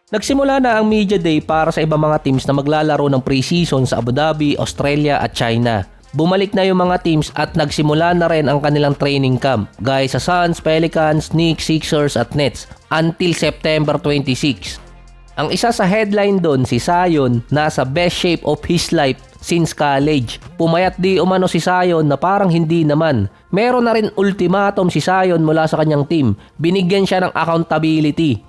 Nagsimula na ang media day para sa ibang mga teams na maglalaro ng preseason sa Abu Dhabi, Australia at China. Bumalik na yung mga teams at nagsimula na rin ang kanilang training camp gaya sa Suns, Pelicans, Knicks, Sixers at Nets until September 26. Ang isa sa headline doon, si Zion, nasa best shape of his life since college. Pumayat di umano si Zion na parang hindi naman. Meron na rin ultimatum si Zion mula sa kanyang team. Binigyan siya ng accountability.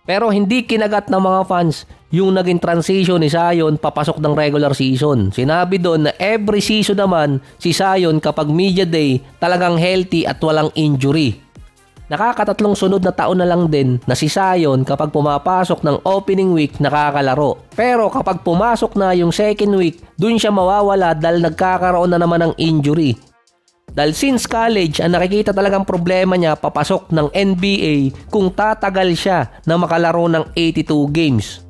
Pero hindi kinagat ng mga fans yung naging transition ni Zion papasok ng regular season. Sinabi doon na every season naman si Zion kapag media day talagang healthy at walang injury. Nakakatatlong sunod na taon na lang din na si Zion kapag pumapasok ng opening week nakakalaro. Pero kapag pumasok na yung second week, dun siya mawawala dahil nagkakaroon na naman ng injury. Dahil since college, ang nakikita talagang problema niya papasok ng NBA kung tatagal siya na makalaro ng 82 games.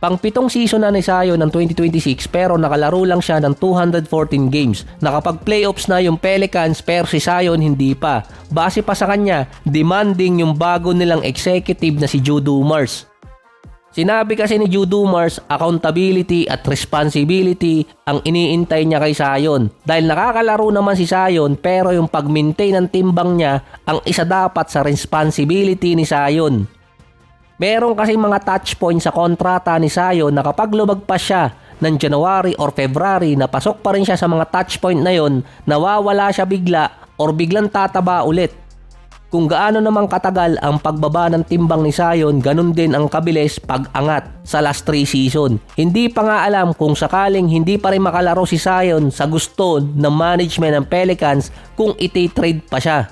Pang-pitong season na ni Zion ng 2026 pero nakalaro lang siya ng 214 games. Nakapag-playoffs na yung Pelicans pero si Zion hindi pa. Base pa sa kanya, demanding yung bago nilang executive na si Joe Dumars. Sinabi kasi ni Joe Dumars, accountability at responsibility ang iniintay niya kay Zion. Dahil nakakalaro naman si Zion pero yung pag-maintain ng timbang niya ang isa dapat sa responsibility ni Zion. Meron kasi mga touch points sa kontrata ni Zion na kapag lumagpas siya ng January or February na pasok pa rin siya sa mga touch point na yon, nawawala siya bigla or biglang tataba ulit. Kung gaano namang katagal ang pagbaba ng timbang ni Zion, ganun din ang kabilis pag-angat sa last 3 season. Hindi pa nga alam kung sakaling hindi pa rin makalaro si Zion sa gusto ng management ng Pelicans kung iti-trade pa siya.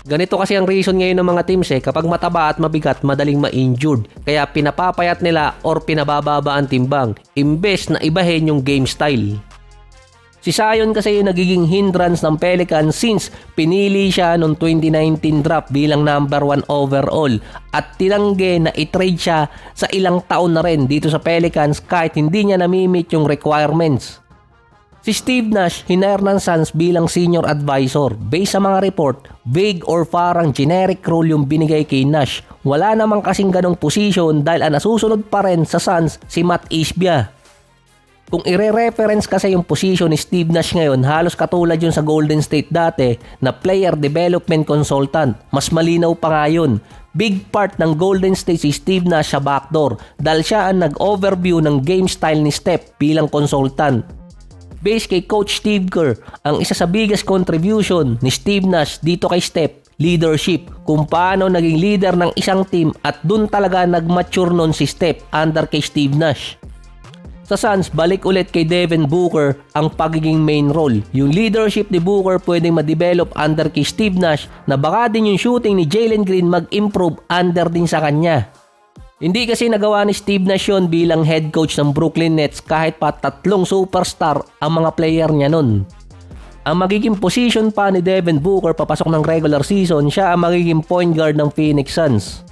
Ganito kasi ang reason ngayon ng mga teams kapag mataba at mabigat, madaling ma-injured. Kaya pinapapayat nila or pinabababa ang timbang, imbes na ibahin yung game style. Si Zion kasi yung nagiging hindrance ng Pelicans since pinili siya noong 2019 draft bilang number 1 overall at tinanggi na i-trade siya sa ilang taon na rin dito sa Pelicans kahit hindi niya namimit yung requirements. Si Steve Nash hinire ng Suns bilang senior advisor. Based sa mga report, vague or parang generic role yung binigay kay Nash. Wala namang kasing ganong position dahil ang nasusunod pa rin sa Suns si Matt Ishbia. Kung ire-reference kasi yung position ni Steve Nash ngayon, halos katulad yun sa Golden State dati na player development consultant. Mas malinaw pa nga yun. Big part ng Golden State si Steve Nash sa backdoor dahil siya ang nag-overview ng game style ni Steph bilang consultant. Based kay Coach Steve Kerr, ang isa sa biggest contribution ni Steve Nash dito kay Steph, leadership. Kung paano naging leader ng isang team at dun talaga nag-mature nun si Steph under kay Steve Nash. Sa Suns, balik ulit kay Devin Booker ang pagiging main role. Yung leadership ni Booker pwedeng ma-develop under kay Steve Nash na baka din yung shooting ni Jalen Green mag-improve under din sa kanya. Hindi kasi nagawa ni Steve Nash yun bilang head coach ng Brooklyn Nets kahit pa 3 superstar ang mga player niya nun. Ang magiging position pa ni Devin Booker papasok ng regular season, siya ang magiging point guard ng Phoenix Suns.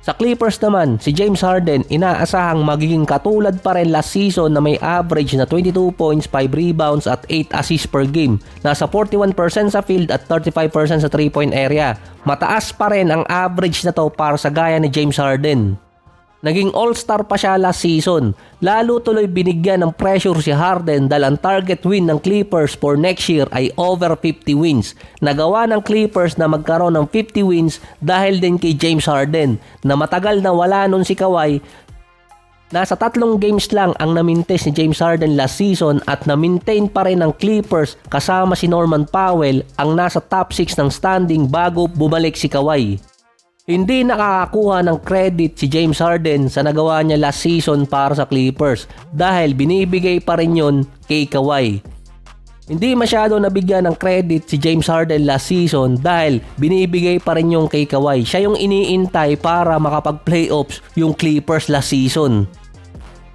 Sa Clippers naman, si James Harden inaasahang magiging katulad pa rin last season na may average na 22 points, 5 rebounds at 8 assists per game. Nasa 41% sa field at 35% sa 3-point area. Mataas pa rin ang average na to para sa gaya ni James Harden. Naging all-star pa siya last season. Lalo tuloy binigyan ng pressure si Harden dahil ang target win ng Clippers for next year ay over 50 wins. Nagawa ng Clippers na magkaroon ng 50 wins dahil din kay James Harden na matagal na wala nun si Kawhi. Nasa 3 games lang ang na-maintain ni James Harden last season at na-maintain pa rin ng Clippers kasama si Norman Powell ang nasa top 6 ng standing bago bumalik si Kawhi. Hindi nakakakuha ng credit si James Harden sa nagawa niya last season para sa Clippers dahil binibigay pa rin yun kay Kawhi. Hindi masyado nabigyan ng credit si James Harden last season dahil binibigay pa rin yung kay Kawhi. Siya yung iniintay para makapag-playoffs yung Clippers last season.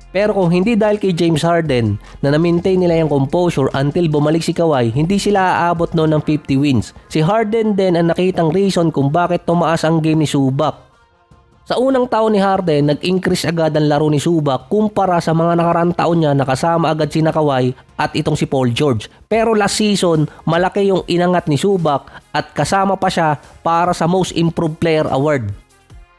Pero kung hindi dahil kay James Harden na na-maintain nila yung composure until bumalik si Kawhi, hindi sila aabot noon ng 50 wins. Si Harden din ang nakitang reason kung bakit tumaas ang game ni Zubac. Sa unang taon ni Harden, nag-increase agad ang laro ni Zubac kumpara sa mga nakaraang taon niya nakasama agad si Kawhi at itong si Paul George. Pero last season, malaki yung inangat ni Zubac at kasama pa siya para sa Most Improved Player Award.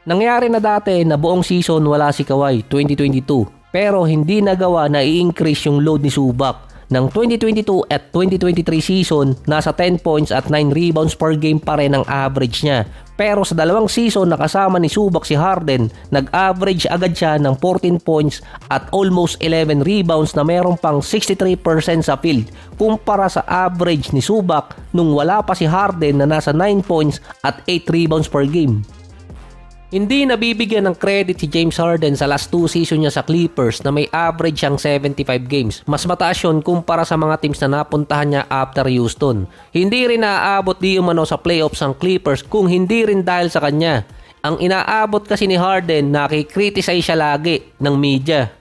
Nangyari na dati na buong season wala si Kawhi 2022 pero hindi nagawa na i-increase yung load ni Zubac. Ng 2022 at 2023 season, nasa 10 points at 9 rebounds per game pa rin ang average niya. Pero sa dalawang season na kasama ni Zubac si Harden, nag-average agad siya ng 14 points at almost 11 rebounds na meron pang 63% sa field kumpara sa average ni Zubac nung wala pa si Harden na nasa 9 points at 8 rebounds per game. Hindi nabibigyan ng credit si James Harden sa last 2 season niya sa Clippers na may average siyang 75 games. Mas mataas yun kumpara sa mga teams na napuntahan niya after Houston. Hindi rin naaabot di umano sa playoffs ang Clippers kung hindi rin dahil sa kanya. Ang inaabot kasi ni Harden, nakikriticize siya lagi ng media.